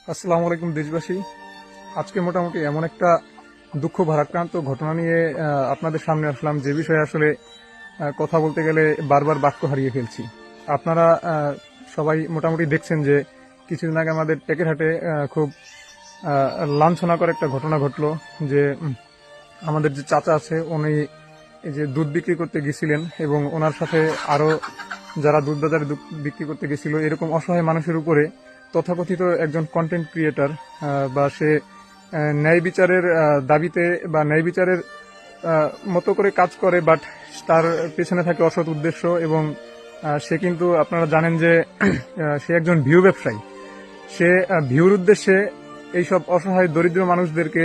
আসসালামু আলাইকুম দেশবাসী। আজকে মোটামুটি এমন একটা দুঃখ ভারাক্রান্ত ঘটনা নিয়ে আপনাদের সামনে আসলাম, যে বিষয়ে আসলে কথা বলতে গেলে বারবার বাক্য হারিয়ে ফেলছি। আপনারা সবাই মোটামুটি দেখছেন যে কিছুদিন আগে আমাদের টেকেরহাটে খুব লাঞ্ছনাকর একটা ঘটনা ঘটলো, যে আমাদের যে চাচা আছে উনি এই যে দুধ বিক্রি করতে গেছিলেন এবং ওনার সাথে আরো যারা দুধ বাজারে দুধ বিক্রি করতে গেছিল, এরকম অসহায় মানুষের উপরে তথাকথিত একজন কন্টেন্ট ক্রিয়েটর বা সে ন্যায় বিচারের দাবিতে বা ন্যায় বিচারের মতো করে কাজ করে, বাট তার পেছনে থাকে অসৎ উদ্দেশ্য। এবং সে কিন্তু আপনারা জানেন যে সে একজন ভিউ ব্যবসায়ী। সে ভিউর উদ্দেশ্যে এইসব অসহায় দরিদ্র মানুষদেরকে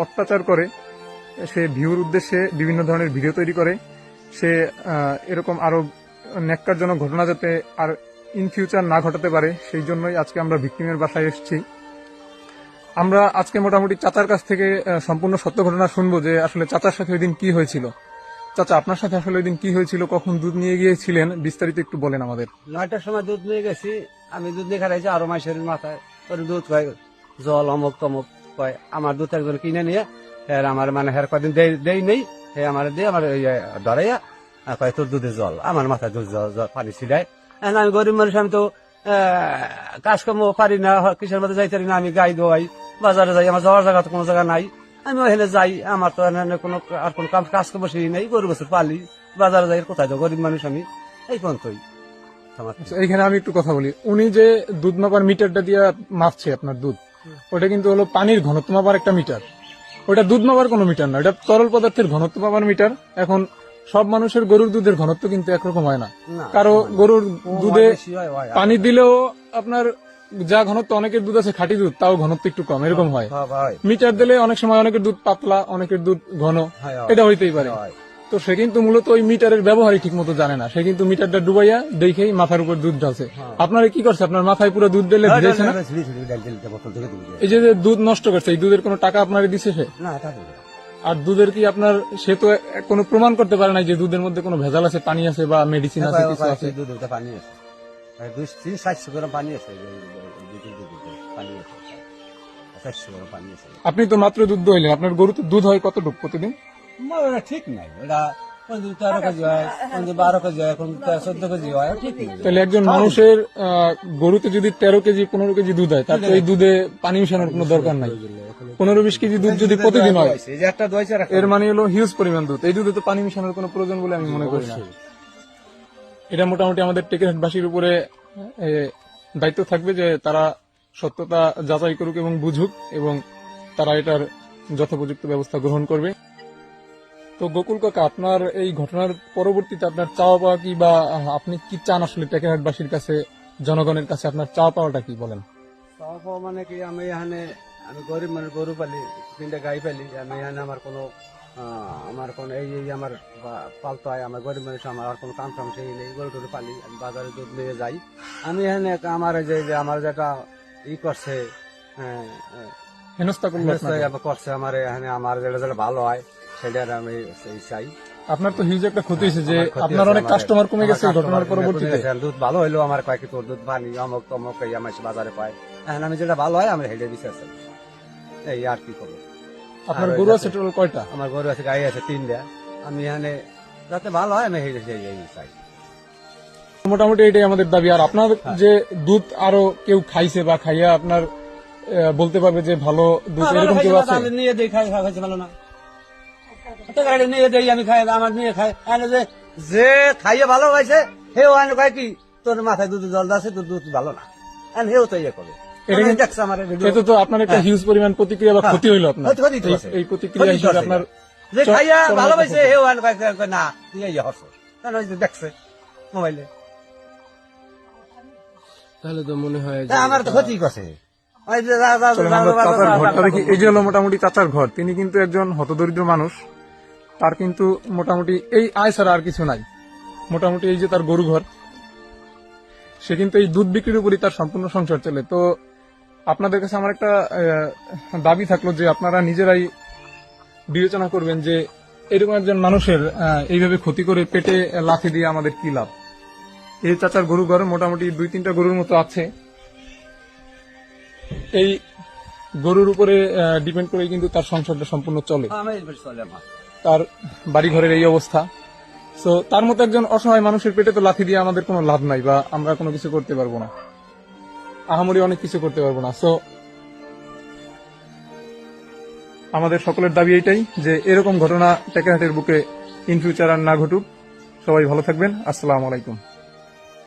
অত্যাচার করে, সে ভিউর উদ্দেশ্যে বিভিন্ন ধরনের ভিডিও তৈরি করে। সে এরকম আরো ন্যাক্কারজনক ঘটনা যাতে আর ইন ফিউচার না ঘটাতে পারে, সেই জন্যই আজকে আমরা ভিকটিমের বাসায় এসেছি। আমরা আজকে মোটামুটি চাচার কাছ থেকে সম্পূর্ণ সত্য ঘটনা শুনবো, যে আসলে চাচার সাথে ওই দিন কি হয়েছিল। চাচা, আপনার সাথে আসলে ওই দিন কি হয়েছিল, কখন দুধ নিয়ে গিয়েছিলেন, বিস্তারিত একটু বলেন আমাদের। 9টার সময় দুধ নিয়ে গেছি। আমি দুধ নিয়ে খাইছি, আরো মাসের মাথায় ওর দুধ কয় জল অমুক তমুক কয়। আমার দুধ একজন কিনে নিয়ে আমার মানে হের কদিন দেই নেই, হে আমার দিয়ে আমার ধরাইয়া কয় তোর দুধে জল, আমার মাথায় দুধ পানি ছিটায়। আমি গরিব মানুষ, আমি তো কাজকর্ম পারি না, কিসের মধ্যে যাইতে পারি না। আমি গাই দোয়াই, বাজারে যাই, আমার যাওয়ার জায়গা তো কোনো জায়গা নাই। আমি ওখানে যাই, আমার তো কোনো আর কোনো কাজকর্ম সেই নেই। গরু বছর পালি, বাজারে যাই, কোথায় যাও, গরিব মানুষ আমি। এই পর্যন্তই। এইখানে আমি একটু কথা বলি। উনি যে দুধ মাপার মিটারটা দিয়ে মাপছে আপনার দুধ, ওটা কিন্তু হলো পানির ঘনত্ব মাপার একটা মিটার। ওটা দুধ মাপার কোনো মিটার না, এটা তরল পদার্থের ঘনত্ব মাপার মিটার। এখন সব মানুষের গরুর দুধের ঘনত্ব কিন্তু একরকম হয় না। কারো গরুর দুধে পানি দিলেও আপনার যা ঘনত্ব, অনেকের দুধ আছে খাঁটি দুধ, তাও ঘনত্ব একটু কম, এরকম হয়। মিটার দিলে অনেক সময় অনেকের দুধ পাতলা, অনেকের দুধ ঘন, এটা হইতেই পারে। তো সে কিন্তু মূলত ওই মিটারের ব্যবহারই ঠিক মতো জানে না। সে কিন্তু মিটারটা ডুবাইয়া দেখেই মাথার উপর দুধ ঢালছে। আপনারা কি করছে, আপনার মাথায় পুরো দুধ ঢেলে ভিজেছে না? এই যে দুধ নষ্ট করছে, এই দুধের কোনো টাকা আপনারে দিছে সে? আর দুধের কি আপনার, সে তো কোনো প্রমাণ করতে পারে না যে দুধের মধ্যে কোনো ভেজাল আছে, পানি আছে বা মেডিসিন আছে, কিছু আছে? দুধে পানি আছে, 200-400 গ্রাম পানি আছে, পানি আছে, 400 গ্রাম পানি আছে। আপনি তো মাত্র দুধ দইলেন, আপনার গরু তো দুধ হয় কতটুকু প্রতিদিন? ওটা ঠিক নাই, ওটা 13 কেজি হয়, 12 কেজি হয়, 14 কেজি হয়, ঠিক নেই। তাহলে একজন মানুষের গরুতে যদি 13 কেজি 15 কেজি দুধ হয়, তাহলে এই দুধে পানি মিশানোর কোনো দরকার নাই। 15-20 কেজি দুধ যদি প্রতিদিন হয়, এর মানে হলো হিউজ পরিমাণ দুধ। এই দুধে তো পানি মিশানোর কোনো প্রয়োজন বলে আমি মনে করি না। এটা মোটামুটি আমাদের টেকেরহাটবাসীর উপরে দায়িত্ব থাকবে যে তারা সত্যতা যাচাই করুক এবং বুঝুক, এবং তারা এটার যথোপযুক্ত ব্যবস্থা গ্রহণ করবে। তো গোকুল কাকা, আপনার এই ঘটনার পরবর্তীতে আপনার চাওয়া পাওয়া কি, বা আপনি কি চান আসলে টেকেরহাটবাসীর কাছে, জনগণের কাছে আপনার চাওয়া পাওয়াটা কি, বলেন? চাওয়া পাওয়া মানে কি, আমি এখানে আমি গরিব মানে গরু পালি, 3টা গাই পালি। আমি এখানে আমার কোনো এই আমার পালতো হয়, আমার গরিব মানুষ, আমার আর কোনো কাম সেই নেই। গরু টরু পালি, আমি বাজারে দুধ নিয়ে যাই। আমি এখানে আমার যে আমার যেটা করছে, হেনস্থা করছে আমার এখানে, আমার যেটা ভালো হয় সেটা আমি চাই। আপনার তো হিউজ একটা ক্ষতি হয়েছে, যে আপনার অনেক কাস্টমার কমে গেছে ঘটনার পরবর্তীতে। দুধ ভালো হইলো আমার, কয় কি তোর দুধ পানি অমুক তমুক এই আমার বাজারে পায়। এখন আমি যেটা ভালো হয় আমি হেঁটে দিতে চাই, এই আর কি করবো। আপনার গরু আছে টোটাল কয়টা? আমার গরু আছে, গাই আছে 3টা। আমি এখানে যাতে ভালো হয় আমি হেঁটে চাই। মোটামুটি এটাই আমাদের দাবি। আর আপনার যে দুধ আরো কেউ খাইছে বা খাইয়া আপনার বলতে পারবে যে ভালো দুধ, এরকম কেউ আছে? নিয়ে দেই, খাই ভালো না, গাড়ি নিয়ে দেই, আমি খাই, আমার নিয়ে খাই। যে খাইয়ে ভালো হয়েছে হেও আনে কয় কি তোর মাথায় দুধ জল আছে, তোর দুধ ভালো না, হেও তো ইয়ে করে। এটা তো আপনার একটা হিউজ পরিমাণ প্রতিক্রিয়া বা ক্ষতি হইলো আপনার। এই প্রতিক্রিয়া হিসেবে আপনার যে খাইয়া ভালো হয়েছে হেও আনে কয় না, তুই ইয়ে হচ্ছে দেখছে মোবাইলে, তাহলে তো মনে হয় আমার তো ক্ষতি করছে। এই যে হলো মোটামুটি চাচার ঘর। তিনি কিন্তু একজন হতদরিদ্র মানুষ, তার কিন্তু মোটামুটি এই আয় ছাড়া আর কিছু নাই। মোটামুটি এই যে তার গরু ঘর, সে কিন্তু এই দুধ বিক্রির উপরই তার সম্পূর্ণ সংসার চলে। তো আপনাদের কাছে আমার একটা দাবি থাকলো যে আপনারা নিজেরাই বিবেচনা করবেন যে এরকম একজন মানুষের এইভাবে ক্ষতি করে পেটে লাথি দিয়ে আমাদের কি লাভ। এই চাচার গরু ঘর মোটামুটি 2-3টা গরুর মতো আছে। এই গরুর উপরে ডিপেন্ড করে কিন্তু তার সংসারটা সম্পূর্ণ চলে। আমার এই বেশ চলে আমার। তার বাড়ি ঘরের এই অবস্থা। সো তার মতো একজন অসহায় মানুষের পেটে তো লাথি দিয়ে আমাদের কোনো লাভ নাই, বা আমরা কোনো কিছু করতে পারবো না, আহামরি অনেক কিছু করতে পারবো না। সো আমাদের সকলের দাবি এইটাই যে এরকম ঘটনা টেকাহাটের বুকে ইন ফিউচার আর না ঘটুক। সবাই ভালো থাকবেন। আসসালামু আলাইকুম।